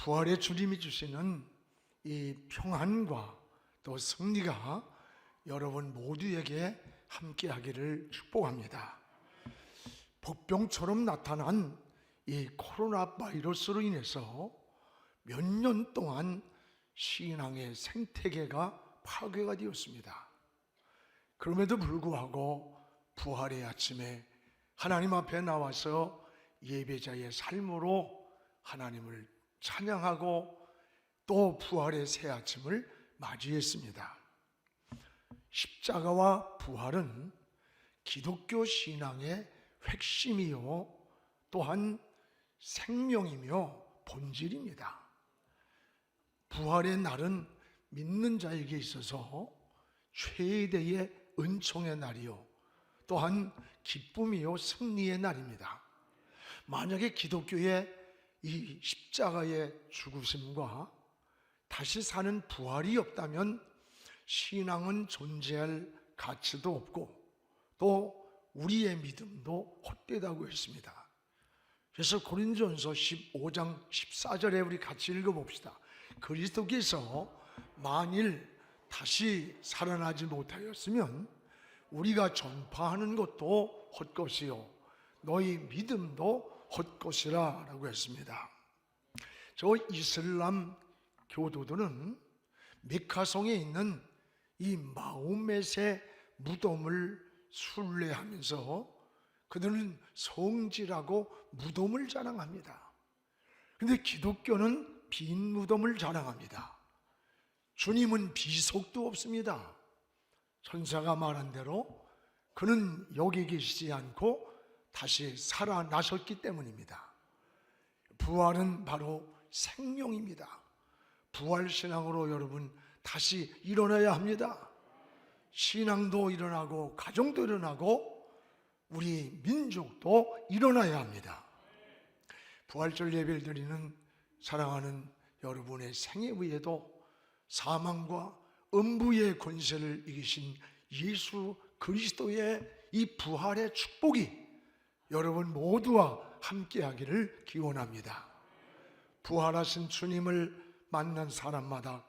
부활의 주님이 주시는 이 평안과 또 승리가 여러분 모두에게 함께하기를 축복합니다. 복병처럼 나타난 이 코로나 바이러스로 인해서 몇 년 동안 신앙의 생태계가 파괴가 되었습니다. 그럼에도 불구하고 부활의 아침에 하나님 앞에 나와서 예배자의 삶으로 하나님을 찬양하고 또 부활의 새 아침을 맞이했습니다. 십자가와 부활은 기독교 신앙의 핵심이요 또한 생명이며 본질입니다. 부활의 날은 믿는 자에게 있어서 최대의 은총의 날이요 또한 기쁨이요 승리의 날입니다. 만약에 기독교의 이 십자가의 죽으심과 다시 사는 부활이 없다면 신앙은 존재할 가치도 없고 또 우리의 믿음도 헛되다고 했습니다. 그래서 고린도전서 15장 14절에 우리 같이 읽어봅시다. 그리스도께서 만일 다시 살아나지 못하였으면 우리가 전파하는 것도 헛것이요 너희 믿음도 헛것이라 라고 했습니다. 저 이슬람 교도들은 메카성에 있는 이 마호멧의 무덤을 순례하면서 그들은 성지라고 무덤을 자랑합니다. 그런데 기독교는 빈 무덤을 자랑합니다. 주님은 비석도 없습니다. 천사가 말한 대로 그는 여기 계시지 않고 다시 살아나셨기 때문입니다. 부활은 바로 생명입니다. 부활신앙으로 여러분 다시 일어나야 합니다. 신앙도 일어나고 가정도 일어나고 우리 민족도 일어나야 합니다. 부활절 예배를 드리는 사랑하는 여러분의 생애 위에도 사망과 음부의 권세를 이기신 예수 그리스도의 이 부활의 축복이 여러분 모두와 함께하기를 기원합니다. 부활하신 주님을 만난 사람마다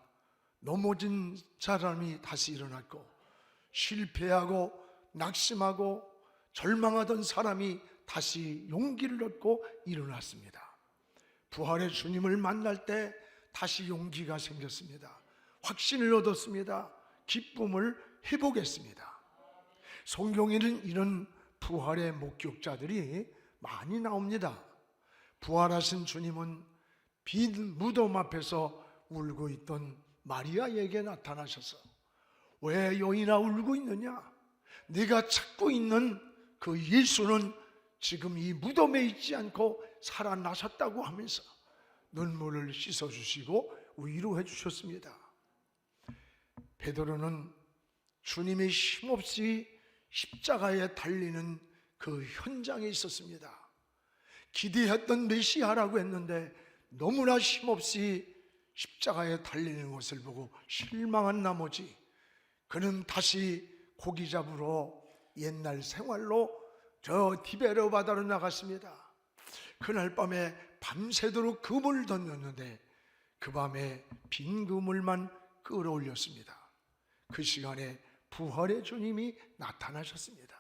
넘어진 사람이 다시 일어났고 실패하고 낙심하고 절망하던 사람이 다시 용기를 얻고 일어났습니다. 부활의 주님을 만날 때 다시 용기가 생겼습니다. 확신을 얻었습니다. 기쁨을 회복했습니다. 성경에는 이런 부활의 목격자들이 많이 나옵니다. 부활하신 주님은 빈 무덤 앞에서 울고 있던 마리아에게 나타나셔서 왜 여인아 울고 있느냐? 네가 찾고 있는 그 예수는 지금 이 무덤에 있지 않고 살아나셨다고 하면서 눈물을 씻어주시고 위로해 주셨습니다. 베드로는 주님이 힘없이 십자가에 달리는 그 현장에 있었습니다. 기대했던 메시아라고 했는데 너무나 힘없이 십자가에 달리는 것을 보고 실망한 나머지 그는 다시 고기 잡으러 옛날 생활로 저 티베르 바다로 나갔습니다. 그날 밤에 밤새도록 그물을 던졌는데 그 밤에 빈 그물만 끌어올렸습니다. 그 시간에 부활의 주님이 나타나셨습니다.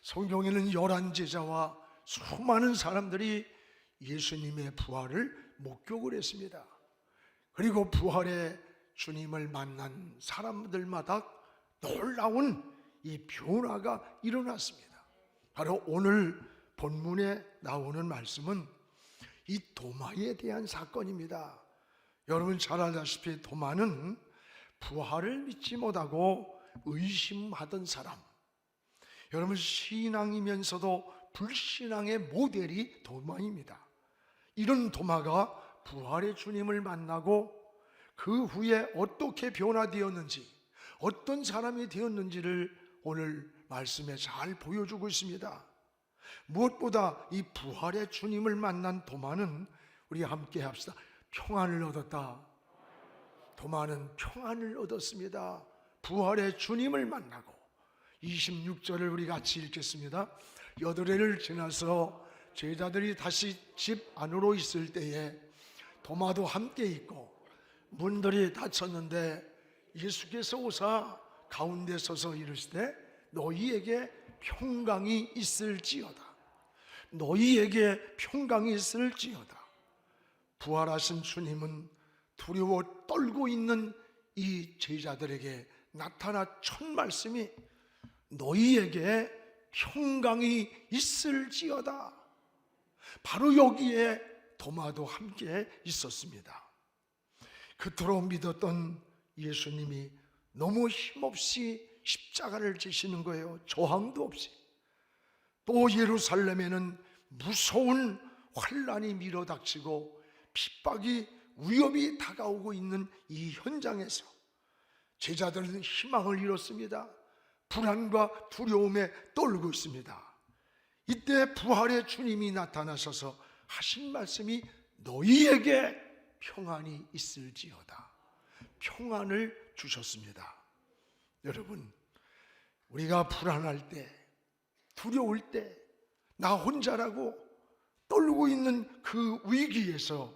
성경에는 11제자와 수많은 사람들이 예수님의 부활을 목격을 했습니다. 그리고 부활의 주님을 만난 사람들마다 놀라운 이 변화가 일어났습니다. 바로 오늘 본문에 나오는 말씀은 이 도마에 대한 사건입니다. 여러분 잘 알다시피 도마는 부활을 믿지 못하고 의심하던 사람, 여러분 신앙이면서도 불신앙의 모델이 도마입니다. 이런 도마가 부활의 주님을 만나고 그 후에 어떻게 변화되었는지 어떤 사람이 되었는지를 오늘 말씀에 잘 보여주고 있습니다. 무엇보다 이 부활의 주님을 만난 도마는 우리 함께 합시다. 평안을 얻었다. 도마는 평안을 얻었습니다. 부활의 주님을 만나고 26절을 우리 같이 읽겠습니다. 8해를 지나서 제자들이 다시 집 안으로 있을 때에 도마도 함께 있고 문들이 닫혔는데 예수께서 오사 가운데 서서 이르시되 너희에게 평강이 있을지어다. 너희에게 평강이 있을지어다. 부활하신 주님은 두려워 떨고 있는 이 제자들에게 나타나 첫 말씀이 너희에게 평강이 있을지어다. 바로 여기에 도마도 함께 있었습니다. 그토록 믿었던 예수님이 너무 힘없이 십자가를 지시는 거예요. 저항도 없이. 또 예루살렘에는 무서운 환란이 밀어닥치고 핍박이 위협이 다가오고 있는 이 현장에서 제자들은 희망을 잃었습니다. 불안과 두려움에 떨고 있습니다. 이때 부활의 주님이 나타나셔서 하신 말씀이 너희에게 평안이 있을지어다. 평안을 주셨습니다. 여러분, 우리가 불안할 때, 두려울 때, 나 혼자라고 떨고 있는 그 위기에서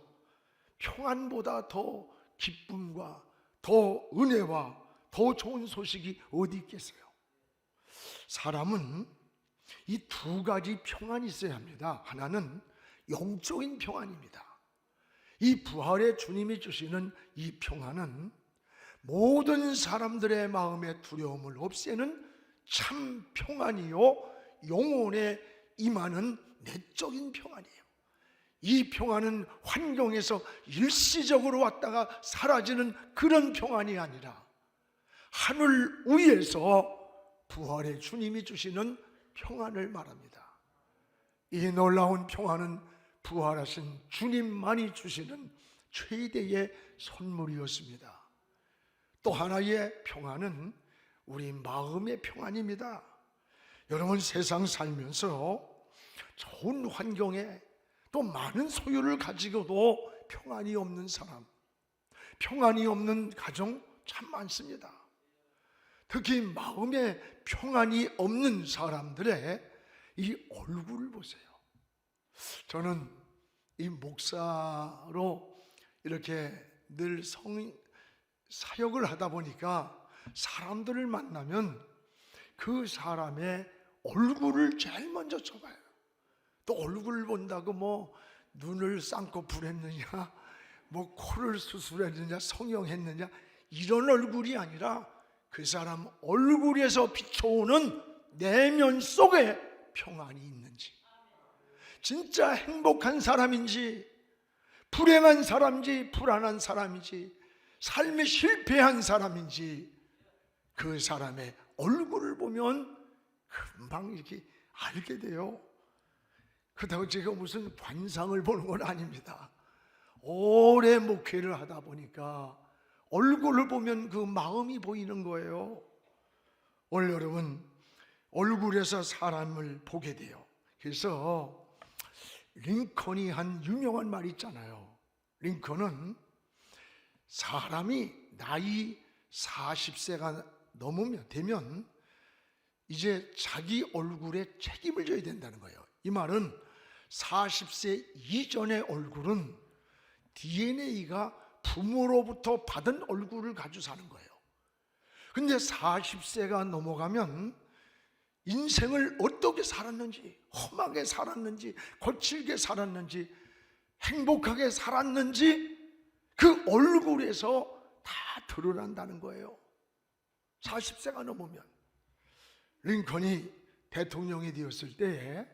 평안보다 더 기쁨과 더 은혜와 더 좋은 소식이 어디 있겠어요? 사람은 이 두 가지 평안이 있어야 합니다. 하나는 영적인 평안입니다. 이 부활의 주님이 주시는 이 평안은 모든 사람들의 마음의 두려움을 없애는 참 평안이요, 영혼에 임하는 내적인 평안이에요. 이 평안은 환경에서 일시적으로 왔다가 사라지는 그런 평안이 아니라 하늘 위에서 부활의 주님이 주시는 평안을 말합니다. 이 놀라운 평안은 부활하신 주님만이 주시는 최대의 선물이었습니다. 또 하나의 평안은 우리 마음의 평안입니다. 여러분, 세상 살면서 좋은 환경에 또 많은 소유를 가지고도 평안이 없는 사람, 평안이 없는 가정 참 많습니다. 특히 마음에 평안이 없는 사람들의 이 얼굴을 보세요. 저는 이 목사로 이렇게 늘 사역을 하다 보니까 사람들을 만나면 그 사람의 얼굴을 제일 먼저 쳐봐요. 또 얼굴을 본다고 뭐 눈을 쌍꺼풀 했느냐, 뭐 코를 수술했느냐, 성형했느냐, 이런 얼굴이 아니라 그 사람 얼굴에서 비춰오는 내면 속에 평안이 있는지, 진짜 행복한 사람인지, 불행한 사람인지, 불안한 사람인지, 삶에 실패한 사람인지, 그 사람의 얼굴을 보면 금방 이렇게 알게 돼요. 그렇다고 제가 무슨 관상을 보는 건 아닙니다. 오래 목회를 하다 보니까 얼굴을 보면 그 마음이 보이는 거예요. 오늘 여러분, 얼굴에서 사람을 보게 돼요. 그래서 링컨이 한 유명한 말이 있잖아요. 링컨은 사람이 나이 40세가 되면 이제 자기 얼굴에 책임을 져야 된다는 거예요. 이 말은 40세 이전의 얼굴은 DNA가 부모로부터 받은 얼굴을 가지고 사는 거예요. 근데 40세가 넘어가면 인생을 어떻게 살았는지, 험하게 살았는지, 거칠게 살았는지, 행복하게 살았는지 그 얼굴에서 다 드러난다는 거예요. 40세가 넘으면. 링컨이 대통령이 되었을 때에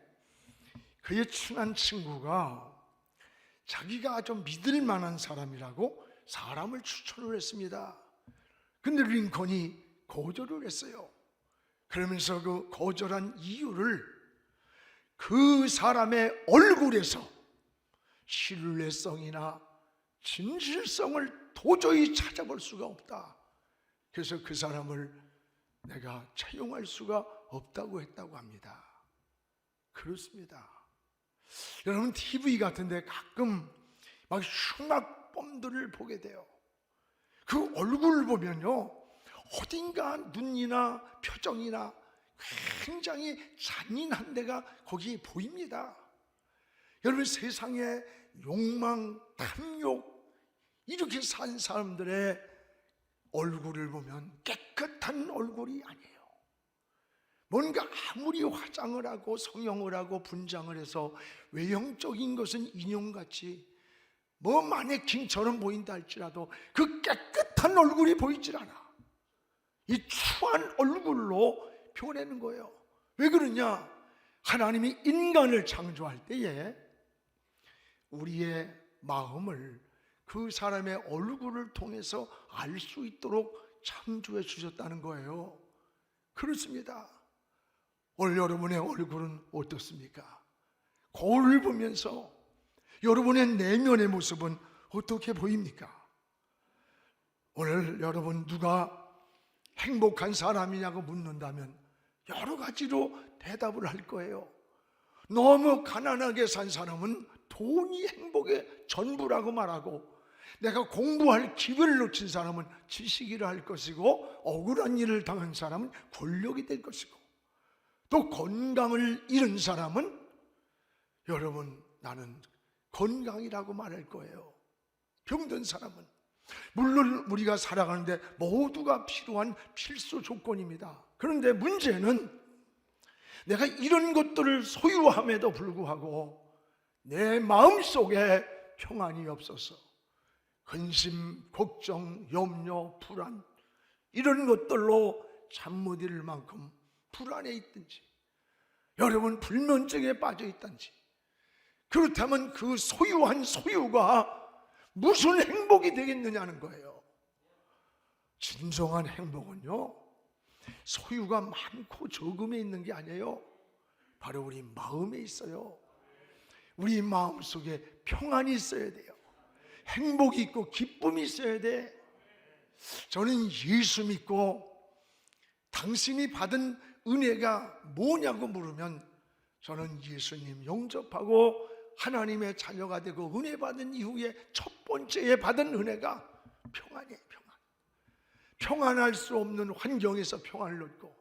그의 친한 친구가 자기가 좀 믿을 만한 사람이라고 사람을 추천을 했습니다. 근데 링컨이 거절을 했어요. 그러면서 그 거절한 이유를 그 사람의 얼굴에서 신뢰성이나 진실성을 도저히 찾아볼 수가 없다. 그래서 그 사람을 내가 채용할 수가 없다고 했다고 합니다. 그렇습니다. 여러분, TV 같은데 가끔 막 흉악범들을 보게 돼요. 그 얼굴을 보면요, 어딘가 눈이나 표정이나 굉장히 잔인한 데가 거기에 보입니다. 여러분, 세상에 욕망, 탐욕 이렇게 산 사람들의 얼굴을 보면 깨끗한 얼굴이 아니에요. 뭔가 아무리 화장을 하고 성형을 하고 분장을 해서 외형적인 것은 인형같이 뭐 마네킹처럼 보인다 할지라도 그 깨끗한 얼굴이 보이질 않아. 이 추한 얼굴로 표현하는 거예요. 왜 그러냐? 하나님이 인간을 창조할 때에 우리의 마음을 그 사람의 얼굴을 통해서 알 수 있도록 창조해 주셨다는 거예요. 그렇습니다. 오늘 여러분의 얼굴은 어떻습니까? 거울을 보면서 여러분의 내면의 모습은 어떻게 보입니까? 오늘 여러분 누가 행복한 사람이냐고 묻는다면 여러 가지로 대답을 할 거예요. 너무 가난하게 산 사람은 돈이 행복의 전부라고 말하고, 내가 공부할 기회를 놓친 사람은 지식이라 할 것이고, 억울한 일을 당한 사람은 권력이 될 것이고, 또 건강을 잃은 사람은 여러분 나는 건강이라고 말할 거예요. 병든 사람은, 물론 우리가 살아가는데 모두가 필요한 필수 조건입니다. 그런데 문제는 내가 이런 것들을 소유함에도 불구하고 내 마음속에 평안이 없어서 근심, 걱정, 염려, 불안 이런 것들로 잠 못 이룰 만큼 불안해 있든지, 여러분 불면증에 빠져 있든지, 그렇다면 그 소유한 소유가 무슨 행복이 되겠느냐는 거예요. 진정한 행복은요, 소유가 많고 적음에 있는 게 아니에요. 바로 우리 마음에 있어요. 우리 마음 속에 평안이 있어야 돼요. 행복이 있고 기쁨이 있어야 돼. 저는 예수 믿고 당신이 받은 은혜가 뭐냐고 물으면 저는 예수님 영접하고 하나님의 자녀가 되고 은혜 받은 이후에 첫 번째에 받은 은혜가 평안이에요. 평안. 평안할 수 없는 환경에서 평안을 얻고,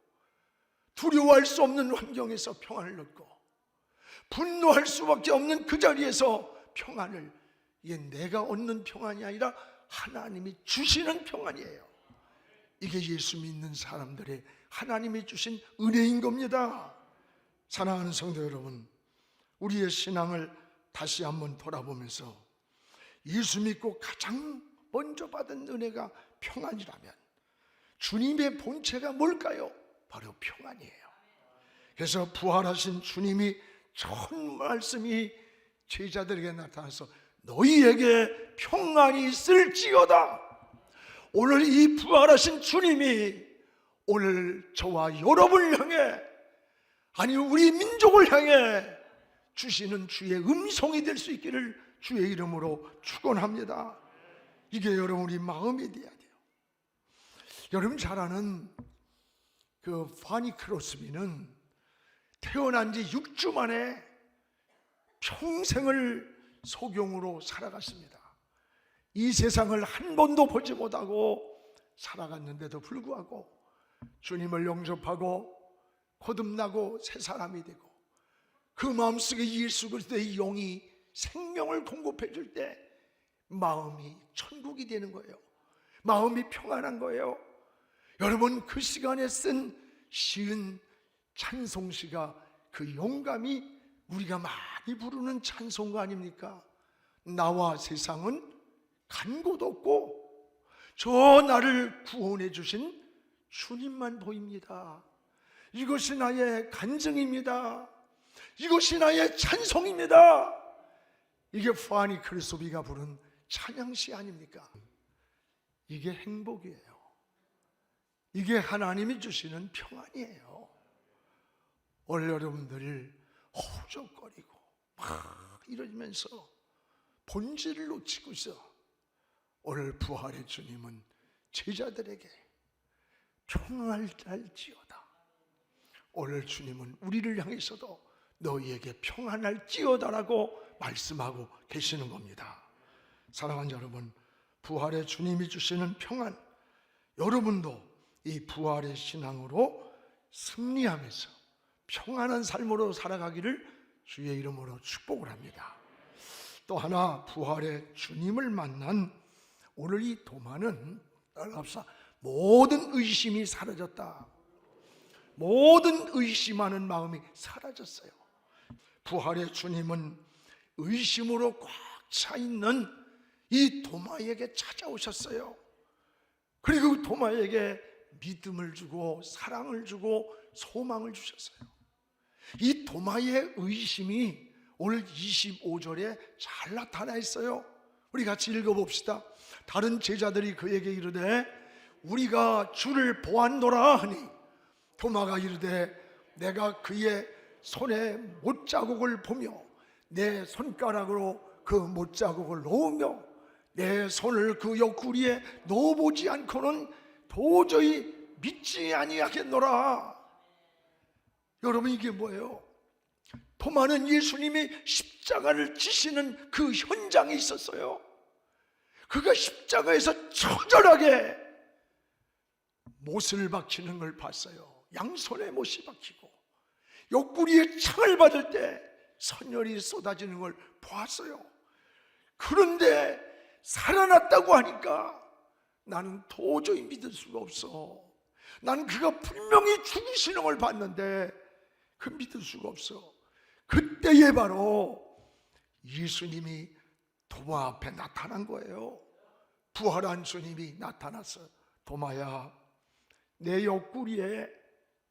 두려워할 수 없는 환경에서 평안을 얻고, 분노할 수밖에 없는 그 자리에서 평안을, 이게 내가 얻는 평안이 아니라 하나님이 주시는 평안이에요. 이게 예수 믿는 사람들의 하나님이 주신 은혜인 겁니다. 사랑하는 성도 여러분, 우리의 신앙을 다시 한번 돌아보면서 예수 믿고 가장 먼저 받은 은혜가 평안이라면 주님의 본체가 뭘까요? 바로 평안이에요. 그래서 부활하신 주님이 처음 말씀이 제자들에게 나타나서 너희에게 평안이 있을지어다. 오늘 이 부활하신 주님이 오늘 저와 여러분을 향해, 아니 우리 민족을 향해 주시는 주의 음성이 될 수 있기를 주의 이름으로 축원합니다. 이게 여러분의 마음이 돼야 돼요. 여러분 잘 아는 그 파니 크로스비는 태어난 지 6주 만에 평생을 소경으로 살아갔습니다. 이 세상을 한 번도 보지 못하고 살아갔는데도 불구하고 주님을 영접하고 거듭나고 새 사람이 되고, 그 마음속에 예수 그리스도의 영이 생명을 공급해 줄 때 마음이 천국이 되는 거예요. 마음이 평안한 거예요. 여러분 그 시간에 쓴 시은 찬송시가 그 영감이 우리가 많이 부르는 찬송가 아닙니까? 나와 세상은 간 곳 없고 저 나를 구원해 주신 주님만 보입니다. 이것이 나의 간증입니다. 이것이 나의 찬송입니다. 이게 파니 크로스비가 부른 찬양시 아닙니까? 이게 행복이에요. 이게 하나님이 주시는 평안이에요. 오늘 여러분들 허우적거리고 막 이러면서 본질을 놓치고 있어. 오늘 부활의 주님은 제자들에게 평안할지어다. 오늘 주님은 우리를 향해서도 너희에게 평안할지어다라고 말씀하고 계시는 겁니다. 사랑하는 여러분, 부활의 주님이 주시는 평안, 여러분도 이 부활의 신앙으로 승리하면서 평안한 삶으로 살아가기를 주의 이름으로 축복을 합니다. 또 하나 부활의 주님을 만난 오늘 이 도마는 따라갑시다. 모든 의심이 사라졌다. 모든 의심하는 마음이 사라졌어요. 부활의 주님은 의심으로 꽉 차 있는 이 도마에게 찾아오셨어요. 그리고 도마에게 믿음을 주고 사랑을 주고 소망을 주셨어요. 이 도마의 의심이 오늘 25절에 잘 나타나 있어요. 우리 같이 읽어봅시다. 다른 제자들이 그에게 이르되 우리가 주를 보았노라 하니 도마가 이르되 내가 그의 손에 못자국을 보며 내 손가락으로 그 못자국을 놓으며 내 손을 그 옆구리에 넣어보지 않고는 도저히 믿지 아니하겠노라. 여러분, 이게 뭐예요? 도마는 예수님이 십자가를 지시는 그 현장에 있었어요. 그가 십자가에서 처절하게 못을 박히는 걸 봤어요. 양손에 못이 박히고 옆구리에 창을 받을 때 선혈이 쏟아지는 걸 보았어요. 그런데 살아났다고 하니까 나는 도저히 믿을 수가 없어. 나는 그가 분명히 죽으시는 걸 봤는데 그 믿을 수가 없어. 그때에 바로 예수님이 도마 앞에 나타난 거예요. 부활한 주님이 나타나서 도마야, 내 옆구리에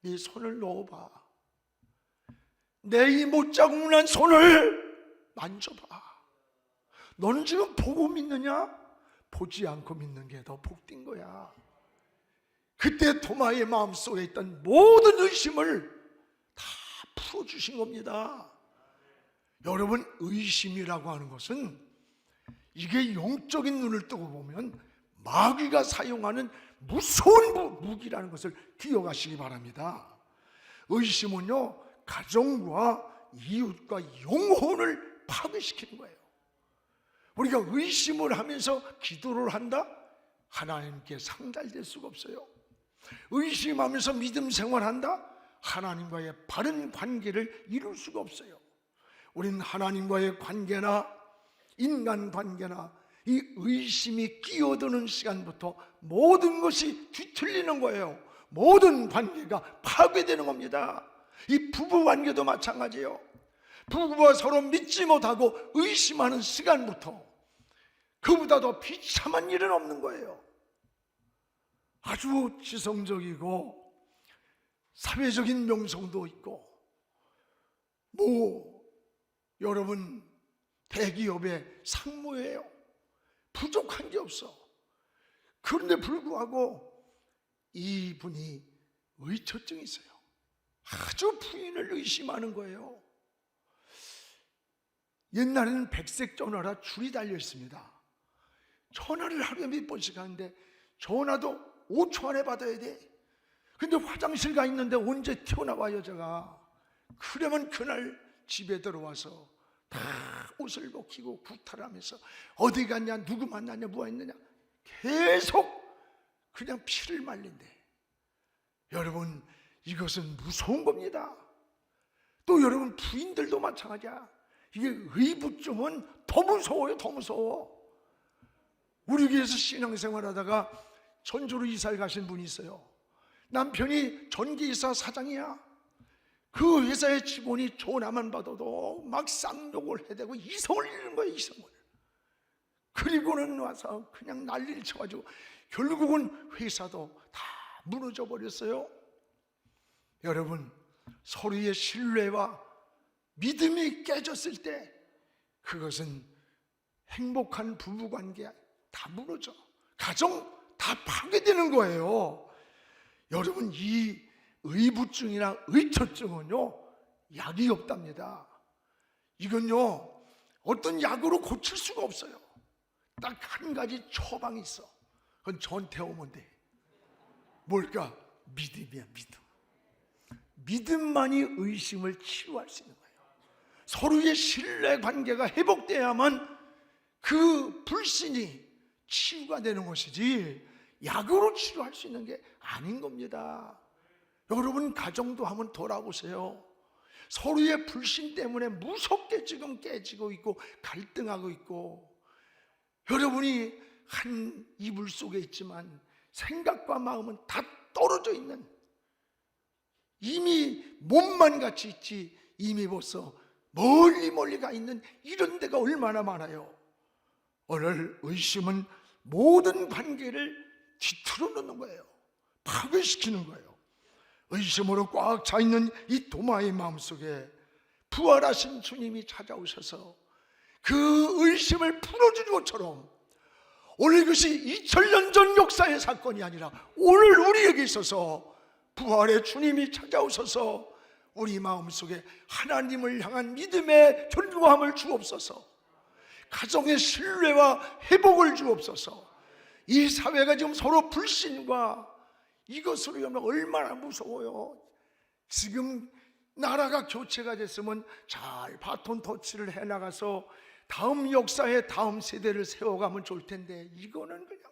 네 손을 넣어봐. 내 이 못자국 난 손을 만져봐. 너는 지금 보고 믿느냐? 보지 않고 믿는 게 더 복된 거야. 그때 도마의 마음속에 있던 모든 의심을 다 풀어주신 겁니다. 여러분, 의심이라고 하는 것은 이게 영적인 눈을 뜨고 보면 마귀가 사용하는 무서운 무기라는 것을 기억하시기 바랍니다. 의심은요, 가정과 이웃과 영혼을 파괴시키는 거예요. 우리가 의심을 하면서 기도를 한다? 하나님께 상달될 수가 없어요. 의심하면서 믿음 생활한다? 하나님과의 바른 관계를 이룰 수가 없어요. 우리는 하나님과의 관계나 인간 관계나 이 의심이 끼어드는 시간부터 모든 것이 뒤틀리는 거예요. 모든 관계가 파괴되는 겁니다. 이 부부 관계도 마찬가지예요. 부부가 서로 믿지 못하고 의심하는 시간부터 그보다 더 비참한 일은 없는 거예요. 아주 지성적이고 사회적인 명성도 있고 여러분 대기업의 상무예요. 부족한 게 없어. 그런데 불구하고 이분이 의처증이 있어요. 아주 부인을 의심하는 거예요. 옛날에는 백색 전화라 줄이 달려 있습니다. 전화를 하루에 몇 번씩 하는데 전화도 5초 안에 받아야 돼. 근데 화장실 가 있는데 언제 튀어나와 여자가. 그러면 그날 집에 들어와서 다 옷을 벗기고 구탈하면서 어디 갔냐, 누구 만났냐, 뭐 했느냐 계속 그냥 피를 말린대. 여러분, 이것은 무서운 겁니다. 또 여러분, 부인들도 마찬가지야. 이게 의부증은 더 무서워요. 더 무서워. 우리 교회에서 신앙생활 하다가 전주로 이사를 가신 분이 있어요. 남편이 전기이사 사장이야. 그 회사의 직원이 전화만 받아도 막 쌍욕을 해대고 이성을 잃는 거예요. 이성을. 그리고는 와서 그냥 난리를 쳐가지고 결국은 회사도 다 무너져 버렸어요. 여러분, 서로의 신뢰와 믿음이 깨졌을 때 그것은 행복한 부부관계 다 무너져. 가정 다 파괴되는 거예요. 여러분, 이 의부증이나 의처증은요, 약이 없답니다. 이건요, 어떤 약으로 고칠 수가 없어요. 딱 한 가지 처방이 있어. 그건 저한테 오면 돼. 뭘까? 믿음이야. 믿음. 믿음만이 의심을 치유할 수 있는 거예요. 서로의 신뢰 관계가 회복돼야만 그 불신이 치유가 되는 것이지 약으로 치료할 수 있는 게 아닌 겁니다. 여러분, 가정도 한번 돌아보세요. 서로의 불신 때문에 무섭게 지금 깨지고 있고 갈등하고 있고, 여러분이 한 이불 속에 있지만 생각과 마음은 다 떨어져 있는, 이미 몸만 같이 있지 이미 벌써 멀리 가 있는 이런 데가 얼마나 많아요. 오늘 의심은 모든 관계를 뒤틀어 놓는 거예요. 파괴시키는 거예요. 의심으로 꽉 차 있는 이 도마의 마음속에 부활하신 주님이 찾아오셔서 그 의심을 풀어주는 것처럼, 오늘 이것이 2000년 전 역사의 사건이 아니라 오늘 우리에게 있어서 부활의 주님이 찾아오셔서 우리 마음속에 하나님을 향한 믿음의 견고함을 주옵소서, 가정의 신뢰와 회복을 주옵소서. 이 사회가 지금 서로 불신과 이것으로 하면 얼마나 무서워요. 지금 나라가 교체가 됐으면 잘 바톤 터치를 해나가서 다음 역사의 다음 세대를 세워가면 좋을 텐데, 이거는 그냥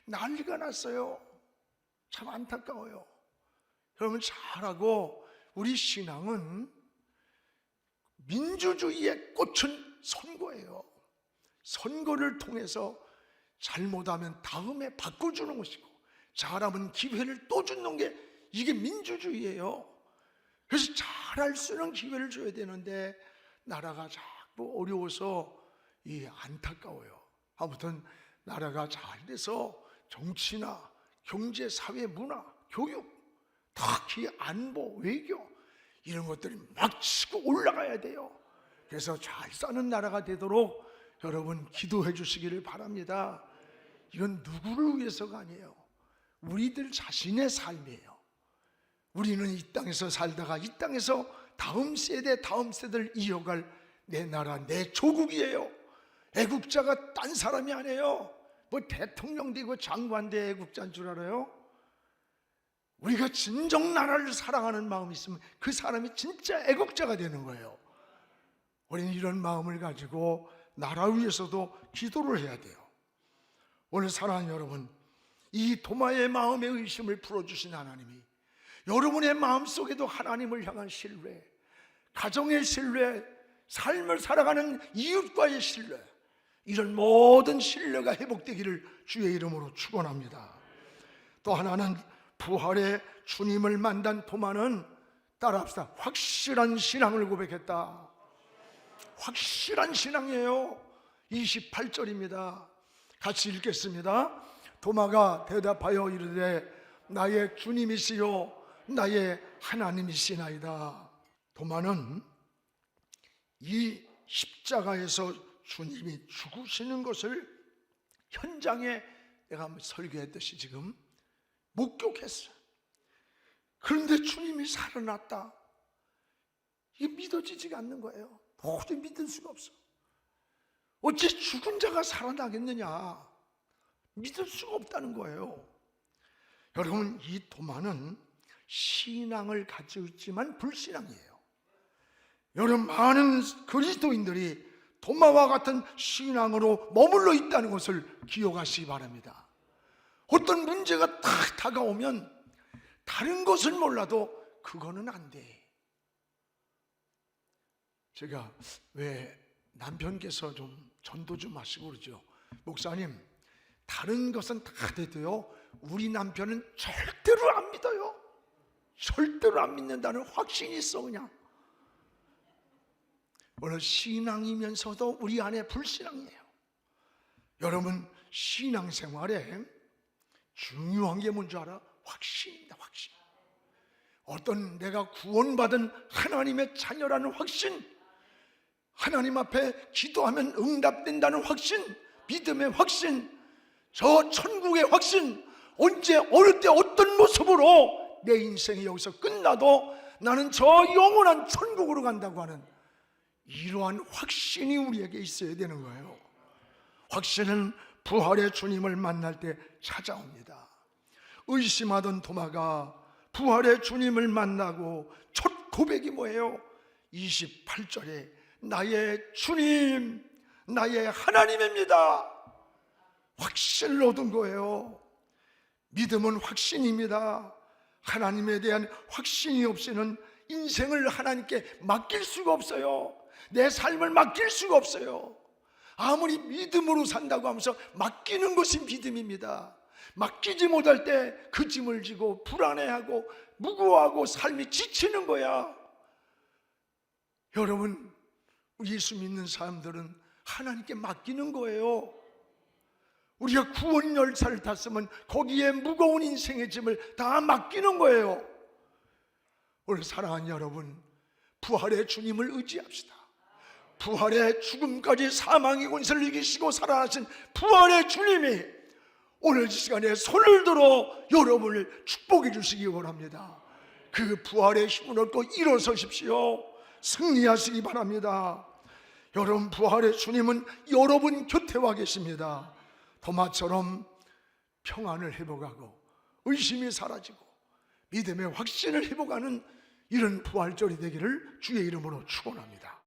난리가 났어요. 참 안타까워요. 여러분 잘하고, 우리 신앙은 민주주의의 꽃은 선거예요. 선거를 통해서 잘못하면 다음에 바꿔주는 것이고, 잘하면 기회를 또 주는 게 이게 민주주의예요. 그래서 잘할 수 있는 기회를 줘야 되는데 나라가 자꾸 어려워서 안타까워요. 아무튼 나라가 잘 돼서 정치나 경제, 사회, 문화, 교육, 특히 안보, 외교 이런 것들이 막 치고 올라가야 돼요. 그래서 잘 사는 나라가 되도록 여러분 기도해 주시기를 바랍니다. 이건 누구를 위해서가 아니에요. 우리들 자신의 삶이에요. 우리는 이 땅에서 살다가 이 땅에서 다음 세대를 이어갈 내 나라, 내 조국이에요. 애국자가 딴 사람이 아니에요. 뭐 대통령 되고 장관 돼 애국자인 줄 알아요? 우리가 진정 나라를 사랑하는 마음이 있으면 그 사람이 진짜 애국자가 되는 거예요. 우리는 이런 마음을 가지고 나라 위해서도 기도를 해야 돼요. 오늘 사랑하는 여러분, 이 도마의 마음의 의심을 풀어주신 하나님이 여러분의 마음속에도 하나님을 향한 신뢰, 가정의 신뢰, 삶을 살아가는 이웃과의 신뢰, 이런 모든 신뢰가 회복되기를 주의 이름으로 축원합니다. 또 하나는 부활의 주님을 만난 도마는, 따라합시다, 확실한 신앙을 고백했다. 확실한 신앙이에요. 28절입니다. 같이 읽겠습니다. 도마가 대답하여 이르되 나의 주님이시요 나의 하나님이시나이다. 도마는 이 십자가에서 주님이 죽으시는 것을 현장에 내가 한번 설교했듯이 지금 목격했어요. 그런데 주님이 살아났다. 이게 믿어지지가 않는 거예요. 도저히 믿을 수가 없어. 어찌 죽은 자가 살아나겠느냐, 믿을 수가 없다는 거예요. 여러분, 이 도마는 신앙을 가지고 있지만 불신앙이에요. 여러분, 많은 그리스도인들이 도마와 같은 신앙으로 머물러 있다는 것을 기억하시기 바랍니다. 어떤 문제가 딱 다가오면 다른 것은 몰라도 그거는 안 돼. 제가 왜 남편께서 좀 전도 좀 하시고 그러죠. 목사님, 다른 것은 다 돼도요, 우리 남편은 절대로 안 믿어요. 절대로 안 믿는다는 확신이 있어. 그냥 오늘 신앙이면서도 우리 안에 불신앙이에요. 여러분, 신앙생활에 중요한 게 뭔지 알아? 확신입니다. 확신. 어떤 내가 구원받은 하나님의 자녀라는 확신, 하나님 앞에 기도하면 응답된다는 확신, 믿음의 확신, 저 천국의 확신, 언제 어느 때 어떤 모습으로 내 인생이 여기서 끝나도 나는 저 영원한 천국으로 간다고 하는 이러한 확신이 우리에게 있어야 되는 거예요. 확신은 부활의 주님을 만날 때 찾아옵니다. 의심하던 도마가 부활의 주님을 만나고 첫 고백이 뭐예요? 28절에 나의 주님, 나의 하나님입니다. 확신을 얻은 거예요. 믿음은 확신입니다. 하나님에 대한 확신이 없이는 인생을 하나님께 맡길 수가 없어요. 내 삶을 맡길 수가 없어요. 아무리 믿음으로 산다고 하면서 맡기는 것이 믿음입니다. 맡기지 못할 때 그 짐을 지고 불안해하고 무거워하고 삶이 지치는 거야. 여러분, 예수 믿는 사람들은 하나님께 맡기는 거예요. 우리가 구원 열차를 탔으면 거기에 무거운 인생의 짐을 다 맡기는 거예요. 오늘 사랑하는 여러분, 부활의 주님을 의지합시다. 부활의 죽음까지 사망의 권세를 이기시고 살아나신 부활의 주님이 오늘 이 시간에 손을 들어 여러분을 축복해 주시기 원합니다. 그 부활의 힘을 얻고 일어서십시오. 승리하시기 바랍니다. 여러분, 부활의 주님은 여러분 곁에 와 계십니다. 도마처럼 평안을 회복하고 의심이 사라지고 믿음의 확신을 회복하는 이런 부활절이 되기를 주의 이름으로 축원합니다.